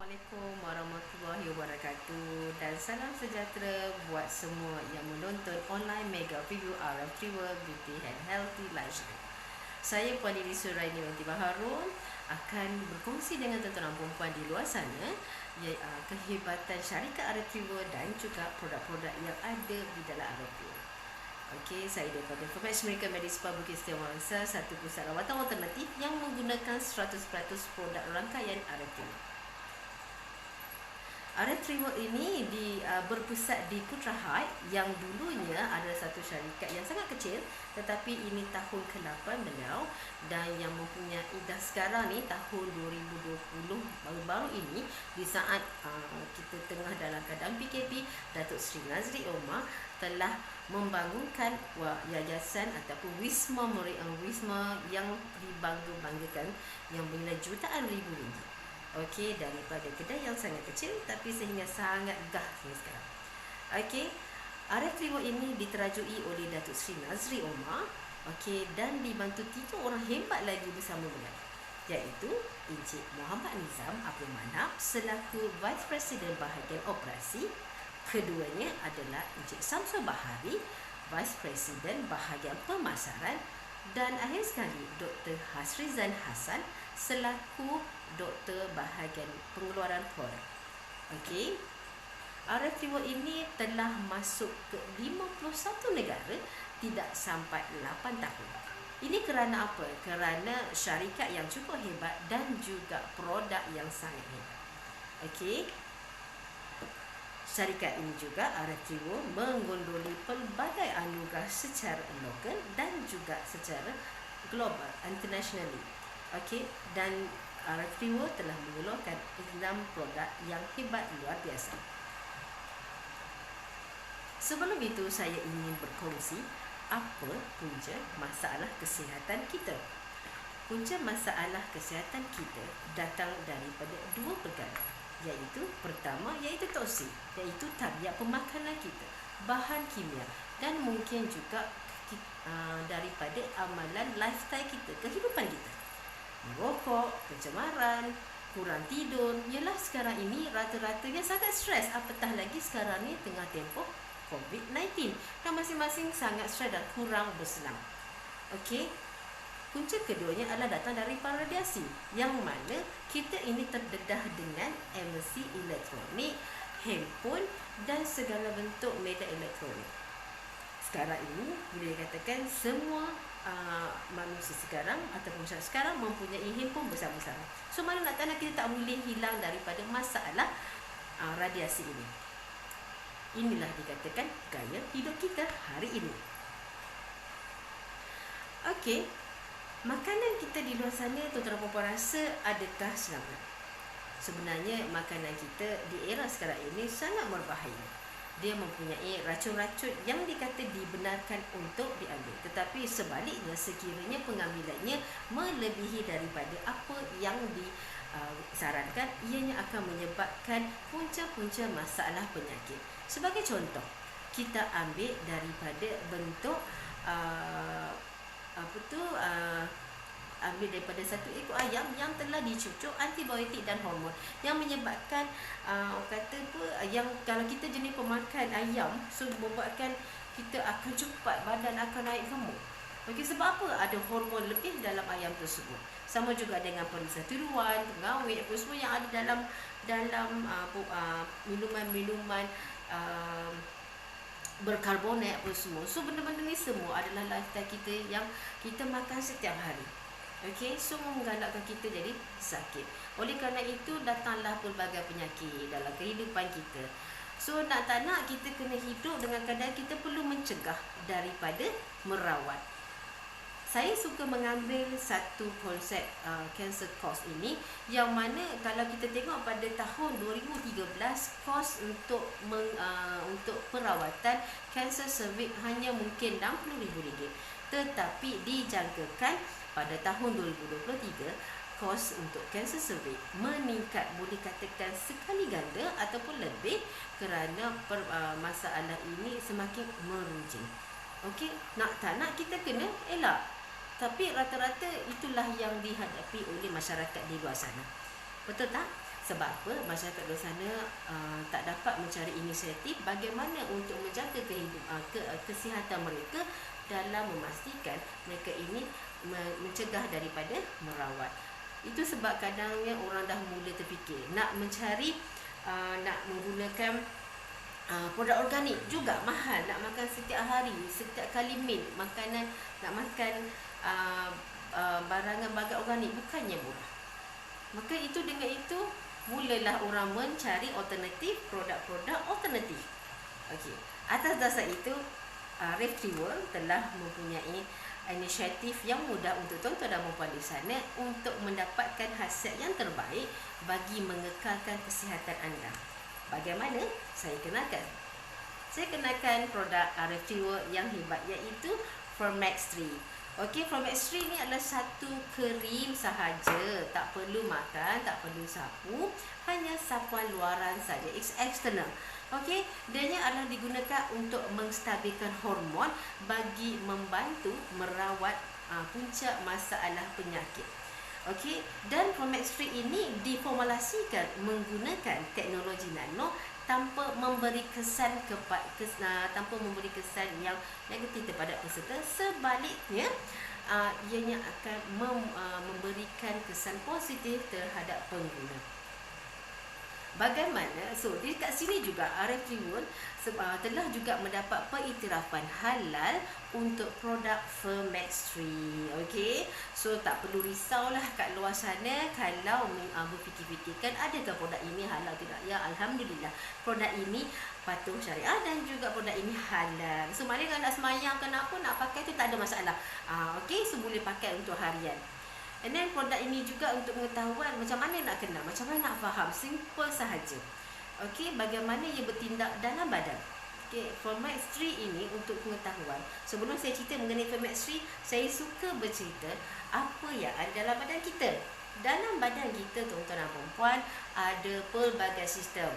Assalamualaikum warahmatullahi wabarakatuh dan salam sejahtera buat semua yang menonton online mega preview RF World Beauty and Healthy Lifestyle. Saya Puan Lili Suraini binti Baharul akan berkongsi dengan tuan-tuan perempuan di luar sana kehebatan syarikat RF World dan juga produk-produk yang ada di dalam RF World. Okey, saya daripada Fomex Medical Medispa Bukit Setia Wangsa, satu pusat rawatan alternatif yang menggunakan 100% produk rangkaian RF World. RF World ini berpusat di Putra Heights yang dulunya adalah satu syarikat yang sangat kecil, tetapi ini tahun ke-8 beliau dan yang mempunyai dah sekarang ni tahun 2020 baru-baru ini di saat kita tengah dalam keadaan PKP. Datuk Seri Nazri Omar telah membangunkan yayasan ataupun Wisma Wisma yang dibangga-banggakan yang bernilai jutaan ribu ringgit. Okey, daripada kedai yang sangat kecil tapi sehingga sangat gah sekarang. Okey, RF World ini diterajui oleh Datuk Seri Nazri Omar, okey, dan dibantu 3 orang hebat lagi bersama beliau, iaitu Encik Muhammad Nizam Abdul Manap selaku Vice President Bahagian Operasi. Keduanya adalah Encik Samsul Bahari, Vice President Bahagian Pemasaran, dan akhir sekali Dr. Hasrizan Hassan selaku Doktor Bahagian Pengeluaran Produk. Okey, RF World ini telah masuk ke 51 negara tidak sampai 8 tahun. Ini kerana apa? Kerana syarikat yang cukup hebat dan juga produk yang sangat hebat. Okey, syarikat ini juga RF World menggondoli pelbagai anugerah secara lokal dan juga secara global, internationally. Okey, dan RF World telah mengeluarkan 6 produk yang hebat luar biasa. Sebelum itu saya ingin berkongsi apa punca masalah kesihatan kita. Punca masalah kesihatan kita datang daripada 2 perkara, iaitu pertama iaitu toksin, iaitu tabiat pemakanan kita, bahan kimia, dan mungkin juga daripada amalan lifestyle kita, kehidupan kita. Merokok, pencemaran, kurang tidur. Yalah, sekarang ini rata-ratanya sangat stres, apatah lagi sekarang ni tengah tempoh COVID-19 yang masing-masing sangat stres dan kurang bersenam. Okey, punca keduanya adalah datang dari radiasi, yang mana kita ini terdedah dengan emisi elektronik, handphone dan segala bentuk media elektronik. Sekarang ini boleh dikatakan semua manusia sekarang ataupun masyarakat sekarang mempunyai handphone besar-besar. So mana nak tak nak, kita tak boleh hilang daripada masalah radiasi ini. Inilah dikatakan gaya hidup kita hari ini. Okey, makanan kita di luar sana, tuan-tuan dan puan rasa adakah selamat? Sebenarnya makanan kita di era sekarang ini sangat berbahaya. Dia mempunyai racun-racun yang dikata dibenarkan untuk diambil, tetapi sebaliknya sekiranya pengambilannya melebihi daripada apa yang disarankan, ianya akan menyebabkan punca-punca masalah penyakit. Sebagai contoh, kita ambil daripada bentuk ambil daripada satu ekor ayam yang telah dicucuk antibiotik dan hormon yang menyebabkan yang kalau kita jenis pemakan ayam, so membuatkan kita akan cepat badan akan naik gemuk. Okey, sebab apa? Ada hormon lebih dalam ayam tersebut. Sama juga dengan perisa tiruan, pengawet, apa semua yang ada dalam minuman-minuman berkarbonat apa semua. So benda-benda ni semua adalah lifestyle kita yang kita makan setiap hari. Okey, so menggalakkan kita jadi sakit. Oleh kerana itu datanglah pelbagai penyakit dalam kehidupan kita. So nak tak nak kita kena hidup dengan keadaan kita perlu mencegah daripada merawat. Saya suka mengambil satu konsep cancer cost ini, yang mana kalau kita tengok pada tahun 2013 kos untuk perawatan kanser cervix hanya mungkin RM60,000, tetapi dijangkakan pada tahun 2023 kos untuk kanser cervix meningkat, boleh katakan sekali ganda ataupun lebih, kerana masalah ini semakin meruncing. Okey, nak tak nak kita kena elak. Tapi rata-rata itulah yang dihadapi oleh masyarakat di luar sana. Betul tak? Sebab apa? Masyarakat luar sana tak dapat mencari inisiatif bagaimana untuk menjaga kesihatan mereka dalam memastikan mereka ini mencegah daripada merawat. Itu sebab kadangnya orang dah mula terfikir nak mencari nak menggunakan produk organik juga mahal, nak makan setiap hari, setiap kali meal makanan, nak makan barangan organik bukannya murah. Maka itu dengan itu mulalah orang mencari alternatif, produk-produk alternatif. Okey, atas dasar itu Retriever telah mempunyai inisiatif yang mudah untuk tuan-tuan dan puan di sana untuk mendapatkan hasil yang terbaik bagi mengekalkan kesihatan anda. Bagaimana? Saya kenalkan produk Retriever yang hebat, iaitu Formax 3. Okey, Formax 3 ni adalah satu krim sahaja, tak perlu makan, tak perlu sapu, hanya sapuan luaran saja, eksternal. Okey, dianya adalah digunakan untuk menstabilkan hormon bagi membantu merawat puncak masalah penyakit. Okey, dan Formax 3 ini diformulasikan menggunakan teknologi nano tanpa memberi kesan yang negatif kepada peserta. Sebaliknya, ianya akan memberikan kesan positif terhadap pengguna. Bagaimana? So, di kat sini juga Retriever telah juga mendapat pengiktirafan halal untuk produk Formax 3. Okey. So, tak perlu risaulah kat luar sana kalau berfikir-fikirkan adakah produk ini halal tidak. Ya, alhamdulillah. Produk ini patuh syariah dan juga produk ini halal. So, maknanya kalau nak semayang kenapa nak pakai tu tak ada masalah. Okey, so boleh pakai untuk harian. And then produk ini juga untuk pengetahuan macam mana nak kenal, macam mana nak faham, simple sahaja. Okey, bagaimana ia bertindak dalam badan. Okey, Formax 3 ini untuk pengetahuan. Sebelum saya cerita mengenai Formax 3, saya suka bercerita apa yang ada dalam badan kita. Dalam badan kita, tuan-tuan dan puan-puan, ada pelbagai sistem.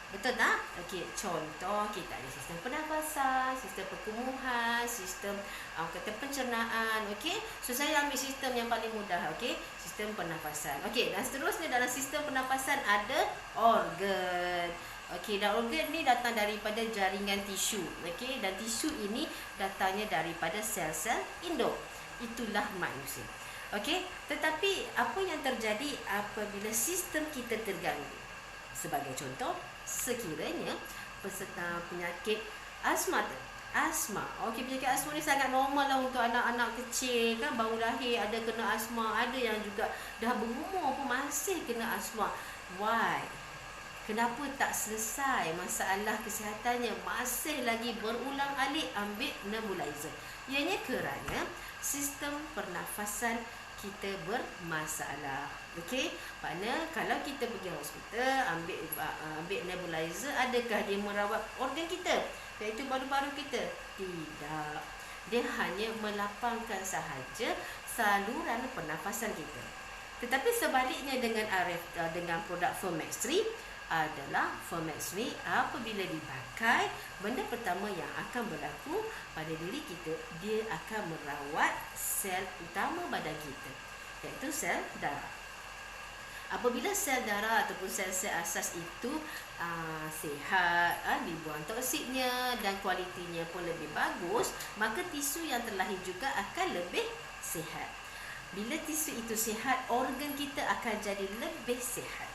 Betul tak? Okey, contoh kita ada sistem pernafasan, sistem perkumuhan, sistem kata pencernaan. Okey, so saya ambil sistem yang paling mudah. Okey, sistem pernafasan. Okey, dan seterusnya dalam sistem pernafasan ada organ. Okey, dan organ ni datang daripada jaringan tisu. Okey, dan tisu ini datangnya daripada sel-sel induk. Itulah manusia. Okey, tetapi apa yang terjadi apabila sistem kita terganggu? Sebagai contoh, sekiranya peserta penyakit asma. Okey, penyakit asma ni sangat normal lah untuk anak-anak kecil kan, baru lahir ada kena asma, ada yang juga dah berumur pun masih kena asma. Why? Kenapa tak selesai masalah kesihatannya, masih lagi berulang-alik ambil nebulizer? Ianya kerana sistem pernafasan kita bermasalah. Okey, makna kalau kita pergi hospital ambil nebulizer, adakah dia merawat organ kita, iaitu paru-paru kita? Tidak. Dia hanya melapangkan sahaja saluran pernafasan kita. Tetapi sebaliknya dengan produk Formax 3 adalah Formax 3 apabila dipakai, benda pertama yang akan berlaku pada diri kita, dia akan merawat sel utama badan kita, iaitu sel darah. Apabila sel darah ataupun sel-sel asas itu sihat, dibuang toksiknya dan kualitinya pun lebih bagus, maka tisu yang terlahir juga akan lebih sihat. Bila tisu itu sihat, organ kita akan jadi lebih sihat.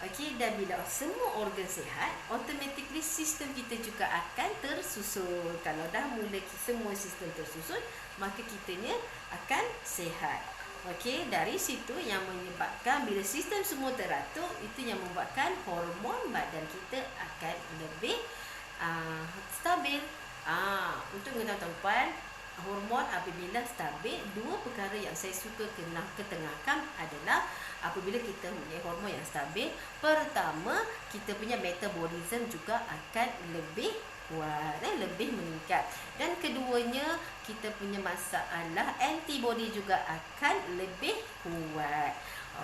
Okey, dan bila semua organ sihat, automatically sistem kita juga akan tersusun. Kalau dah mula semua sistem tersusun, maka kitanya akan sihat. Okey, dari situ yang menyebabkan bila sistem semua teratur, itu yang membuatkan hormon badan kita akan lebih stabil. Untuk tuan-tuan, hormon apabila stabil, dua perkara yang saya suka ketengahkan adalah apabila kita mempunyai hormon yang stabil, pertama, kita punya metabolism juga akan lebih kuat, lebih meningkat. Dan keduanya, kita punya masalah antibody juga akan lebih kuat.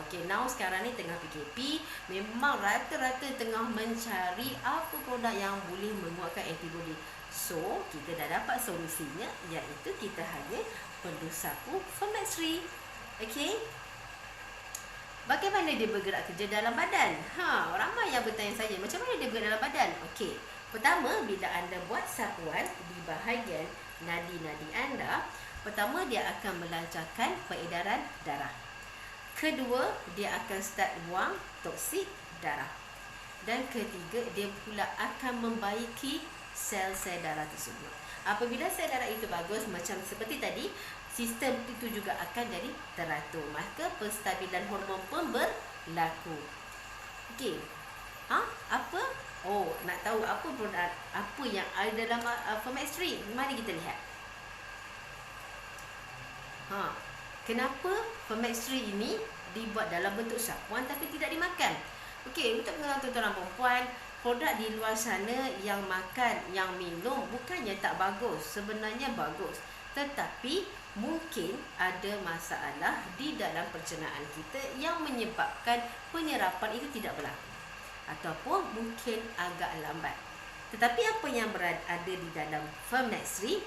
Okey, now sekarang ni tengah PKP, memang rata-rata tengah mencari apa produk yang boleh menguatkan antibody. So, kita dah dapat solusinya, iaitu kita hanya perlu sapu Formax 3. Okey. Bagaimana dia bergerak kerja dalam badan? Ramai yang bertanya saya, macam mana dia bergerak dalam badan? Okey, pertama, bila anda buat sapuan di bahagian nadi-nadi anda, pertama dia akan melancarkan peredaran darah. Kedua, dia akan start buang toksik darah. Dan ketiga, dia pula akan membaiki sel-sel darah tersebut. Apabila sel darah itu bagus, macam seperti tadi, sistem itu juga akan jadi teratur. Maka penstabilan hormon pun berlaku. Okey. Apa? Nak tahu apa produk apa yang ada dalam Fermax3? Mari kita lihat. Kenapa Fermax3 ini dibuat dalam bentuk sapuan tapi tidak dimakan? Okey, untuk tuan-tuan perempuan, produk di luar sana yang makan, yang minum bukannya tak bagus, sebenarnya bagus. Tetapi mungkin ada masalah di dalam pencernaan kita yang menyebabkan penyerapan itu tidak berlaku, ataupun mungkin agak lambat. Tetapi apa yang ada di dalam Fermax3,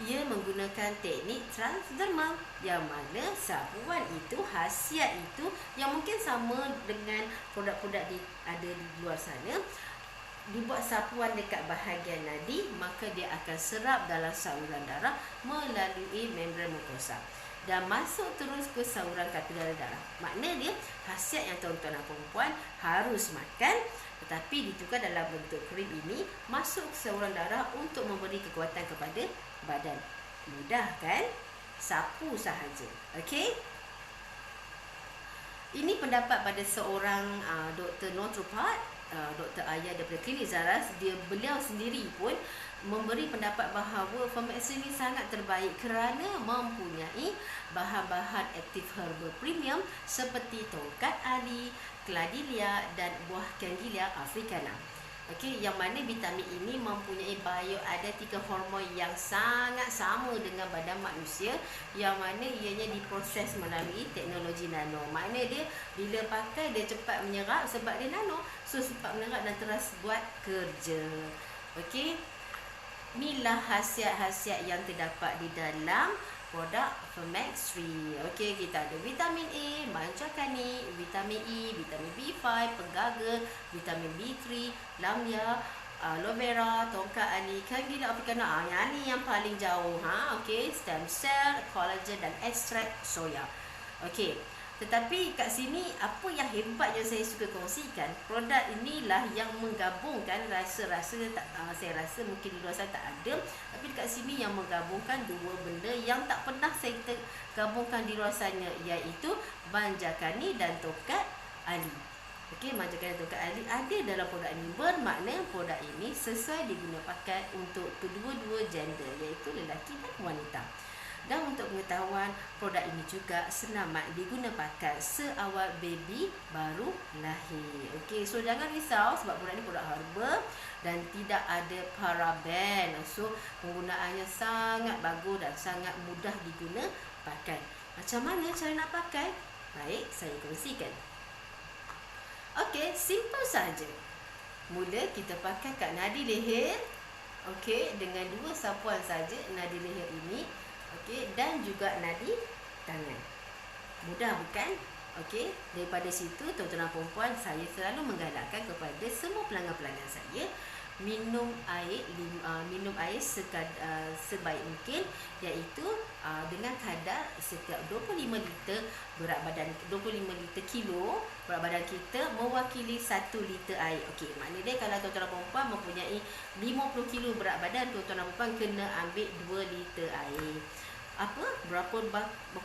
ia menggunakan teknik transdermal, yang mana sapuan itu, khasiat itu yang mungkin sama dengan produk-produk ada di luar sana. Dibuat sapuan dekat bahagian nadi, maka dia akan serap dalam saluran darah melalui membran mukosa dan masuk terus ke saluran kapilar darah. Makna dia, khasiat yang tuan-tuan dan perempuan harus makan, tetapi ditukar dalam bentuk krim ini, masuk ke saluran darah untuk memberi kekuatan kepada badan. Mudah kan? Sapu sahaja. Okey? Ini pendapat pada seorang Dr. Naturopath, Dr. Ayah daripada Klinik Zaras. Beliau sendiri pun memberi pendapat bahawa Fermax ini sangat terbaik kerana mempunyai bahan-bahan aktif herbal premium seperti tongkat ali, cladilia dan buah Cangelia africana. Okey, yang mana vitamin ini mempunyai bioidentika hormon yang sangat sama dengan badan manusia, yang mana ianya diproses melalui teknologi nano. Makna dia bila pakai dia cepat menyerap sebab dia nano, so cepat menyerap dan terus buat kerja. Okey, inilah khasiat-khasiat yang terdapat di dalam produk Fermax3. Okey, kita ada vitamin A, mancakani, vitamin E, vitamin B5, pengaga, vitamin B3, lamia, aloe vera, tongkat ali, Cangelia africana. Yang ni yang paling jauh. Okey, stem cell, collagen dan ekstrak soya. Okey. Tetapi kat sini apa yang hebat yang saya suka kongsikan, produk inilah yang menggabungkan rasa-rasa saya rasa mungkin di luar sana tak ada, tapi dekat sini yang menggabungkan dua benda yang tak pernah saya gabungkan di luar sana, iaitu manjakani dan tongkat ali. Okey, manjakani dan tongkat ali ada dalam produk ini, bermakna produk ini sesuai digunakan pakai untuk kedua-dua gender, iaitu lelaki dan wanita. Dan untuk pengetahuan, produk ini juga selamat diguna pakai seawal baby baru lahir. Okey, so jangan risau sebab produk ini produk herbal dan tidak ada paraben. So penggunaannya sangat bagus dan sangat mudah diguna pakai. Macam mana cara nak pakai? Baik, saya kongsikan. Okey, simple saja. Mula kita pakai kat nadi leher. Okey, dengan dua sapuan saja nadi leher ini. Okey, dan juga nadi tangan. Mudah bukan? Okey, daripada situ tuan-tuan dan puan-puan, saya selalu menggalakkan kepada semua pelanggan-pelanggan saya minum air sebaik mungkin, iaitu dengan kadar setiap 25 liter berat badan, 25 liter kilo berat badan kita mewakili 1 liter air. Okey, maknanya kalau tuan-tuan dan puan-puan mempunyai 50 kilo berat badan, tuan-tuan dan puan-puan kena ambil 2 liter air. Berapa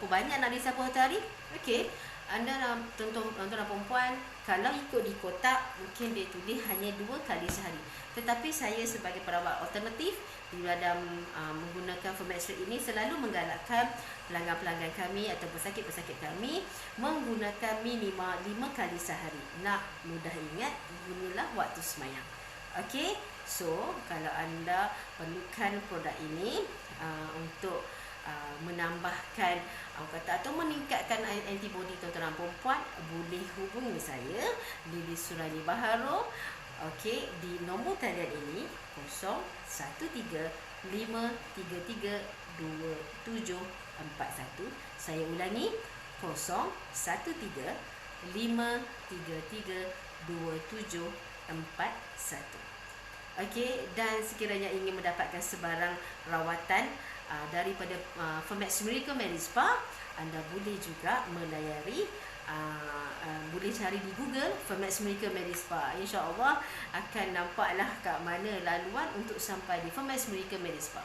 banyak nak disapu hari? Okey, anda tuan-tuan dan puan-puan, kalau ikut di kotak mungkin dia tulis hanya 2 kali sehari. Tetapi saya sebagai perawat alternatif di dalam menggunakan Fermax3 ini selalu menggalakkan pelanggan-pelanggan kami atau pesakit-pesakit kami menggunakan minimal 5 kali sehari. Nak mudah ingat, gunalah waktu semayang. Okey, so kalau anda perlukan produk ini untuk menambahkan atau meningkatkan antibody tuan-tuan dan puan-puan, boleh hubungi saya Lily Surani Baharo. Okey, di nombor talian ini 0135332741. Saya ulangi, 0135332741. 5332741. Okey, dan sekiranya ingin mendapatkan sebarang rawatan daripada Fermax Miracle Medispa, anda boleh juga melayari boleh cari di Google Fermax Miracle Medispa. InsyaAllah akan nampaklah kat mana laluan untuk sampai di Fermax Miracle Medispa.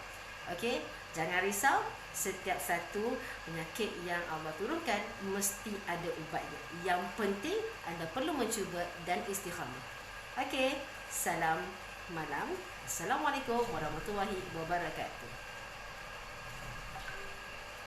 Okey, jangan risau, setiap satu penyakit yang Allah turunkan mesti ada ubatnya. Yang penting anda perlu mencuba dan istiqamah. Okey, salam malam. Assalamualaikum warahmatullahi wabarakatuh.